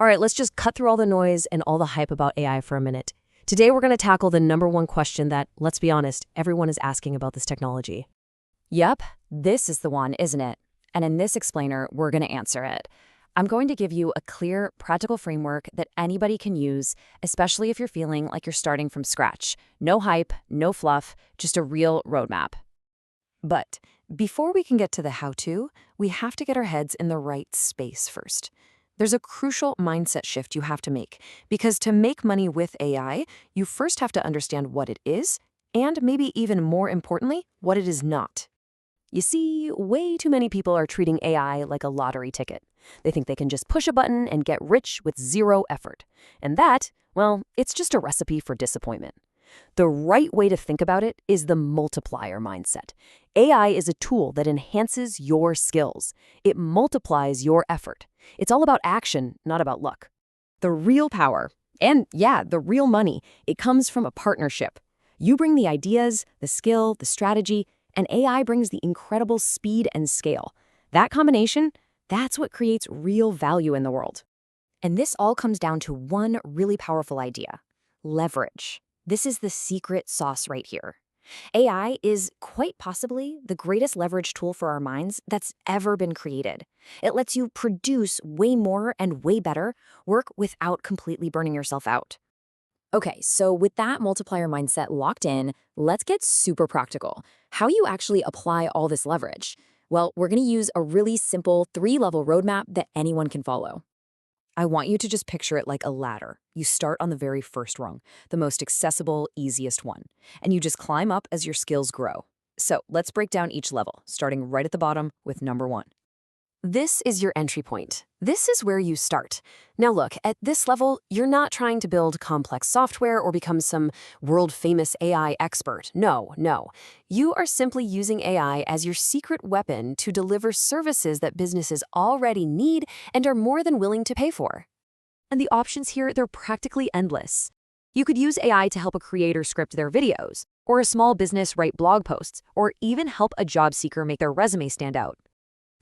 All right, let's just cut through all the noise and all the hype about AI for a minute. Today, we're going to tackle the number one question that, let's be honest, everyone is asking about this technology. Yep, this is the one, isn't it? And in this explainer, we're going to answer it. I'm going to give you a clear, practical framework that anybody can use, especially if you're feeling like you're starting from scratch. No hype, no fluff, just a real roadmap. But before we can get to the how-to, we have to get our heads in the right space first. There's a crucial mindset shift you have to make, because to make money with AI, you first have to understand what it is, and maybe even more importantly, what it is not. You see, way too many people are treating AI like a lottery ticket. They think they can just push a button and get rich with zero effort. And that, well, it's just a recipe for disappointment. The right way to think about it is the multiplier mindset. AI is a tool that enhances your skills. It multiplies your effort. It's all about action, not about luck. The real power, and yeah, the real money, it comes from a partnership. You bring the ideas, the skill, the strategy, and AI brings the incredible speed and scale. That combination, that's what creates real value in the world. And this all comes down to one really powerful idea: leverage. This is the secret sauce right here. AI is quite possibly the greatest leverage tool for our minds that's ever been created. It lets you produce way more and way better work without completely burning yourself out. Okay, so with that multiplier mindset locked in, let's get super practical. How you actually apply all this leverage? Well, we're going to use a really simple 3-level roadmap that anyone can follow. I want you to just picture it like a ladder. You start on the very first rung, the most accessible, easiest one, and you just climb up as your skills grow. So let's break down each level, starting right at the bottom with number 1. This is your entry point. This is where you start. Now look, at this level, you're not trying to build complex software or become some world-famous AI expert. No. You are simply using AI as your secret weapon to deliver services that businesses already need and are more than willing to pay for. And the options here, they're practically endless. You could use AI to help a creator script their videos, or a small business write blog posts, or even help a job seeker make their resume stand out.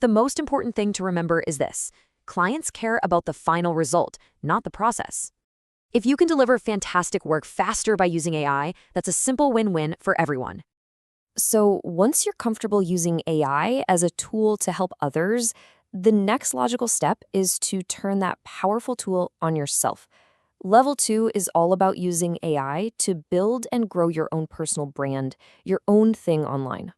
The most important thing to remember is this: clients care about the final result, not the process. If you can deliver fantastic work faster by using AI, that's a simple win-win for everyone. So once you're comfortable using AI as a tool to help others, the next logical step is to turn that powerful tool on yourself. Level 2 is all about using AI to build and grow your own personal brand, your own thing online.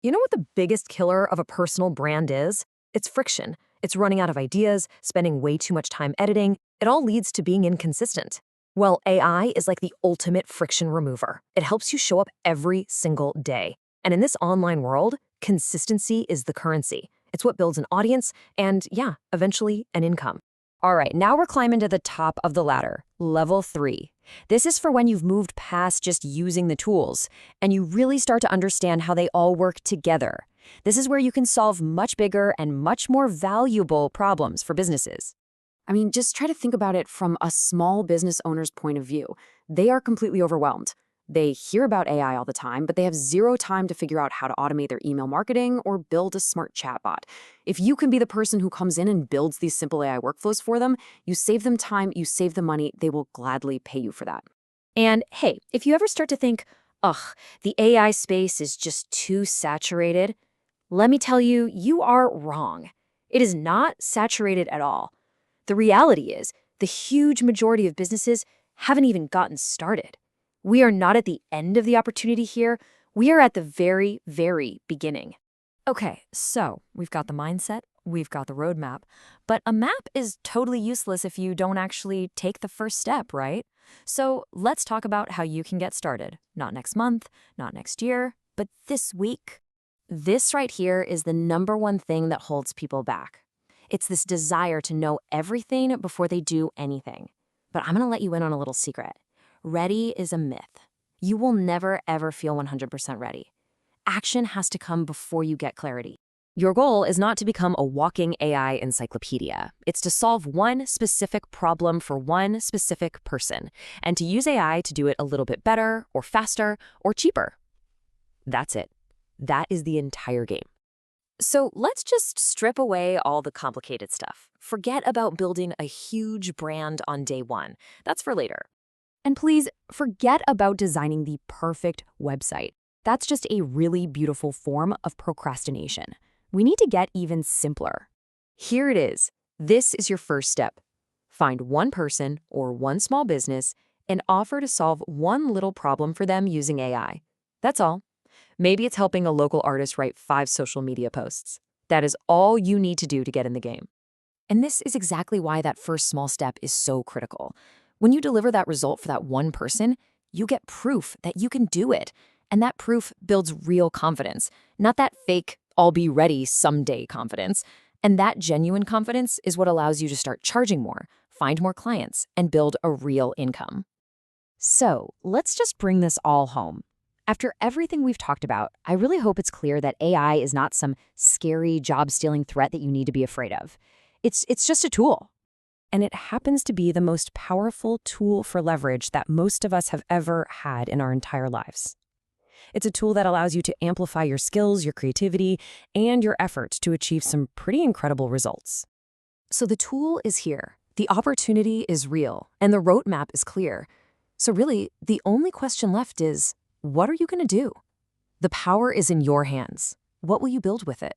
You know what the biggest killer of a personal brand is? It's friction. It's running out of ideas, spending way too much time editing. It all leads to being inconsistent. Well, AI is like the ultimate friction remover. It helps you show up every single day. And in this online world, consistency is the currency. It's what builds an audience and, yeah, eventually an income. All right, now we're climbing to the top of the ladder, level 3. This is for when you've moved past just using the tools, and you really start to understand how they all work together. This is where you can solve much bigger and much more valuable problems for businesses. I mean, just try to think about it from a small business owner's point of view. They are completely overwhelmed. They hear about AI all the time, but they have zero time to figure out how to automate their email marketing or build a smart chatbot. If you can be the person who comes in and builds these simple AI workflows for them, you save them time, you save them money, they will gladly pay you for that. And hey, if you ever start to think, ugh, the AI space is just too saturated, let me tell you, you are wrong. It is not saturated at all. The reality is, the huge majority of businesses haven't even gotten started. We are not at the end of the opportunity here. We are at the very, very beginning. Okay, so we've got the mindset, we've got the roadmap, but a map is totally useless if you don't actually take the first step, right? So let's talk about how you can get started. Not next month, not next year, but this week. This right here is the number one thing that holds people back. It's this desire to know everything before they do anything. But I'm going to let you in on a little secret. Ready is a myth. You will never, ever feel 100% ready. Action has to come before you get clarity. Your goal is not to become a walking AI encyclopedia. It's to solve one specific problem for one specific person, and to use AI to do it a little bit better, or faster, or cheaper. That's it. That is the entire game. So let's just strip away all the complicated stuff. Forget about building a huge brand on day one. That's for later. And please forget about designing the perfect website. That's just a really beautiful form of procrastination. We need to get even simpler. Here it is. This is your first step. Find one person or one small business and offer to solve one little problem for them using AI. That's all. Maybe it's helping a local artist write 5 social media posts. That is all you need to do to get in the game. And this is exactly why that first small step is so critical. When you deliver that result for that one person, you get proof that you can do it. And that proof builds real confidence, not that fake, I'll be ready someday confidence. And that genuine confidence is what allows you to start charging more, find more clients, and build a real income. So let's just bring this all home. After everything we've talked about, I really hope it's clear that AI is not some scary job-stealing threat that you need to be afraid of. It's just a tool. And it happens to be the most powerful tool for leverage that most of us have ever had in our entire lives. It's a tool that allows you to amplify your skills, your creativity, and your efforts to achieve some pretty incredible results. So the tool is here, the opportunity is real, and the roadmap is clear. So really, the only question left is, what are you going to do? The power is in your hands. What will you build with it?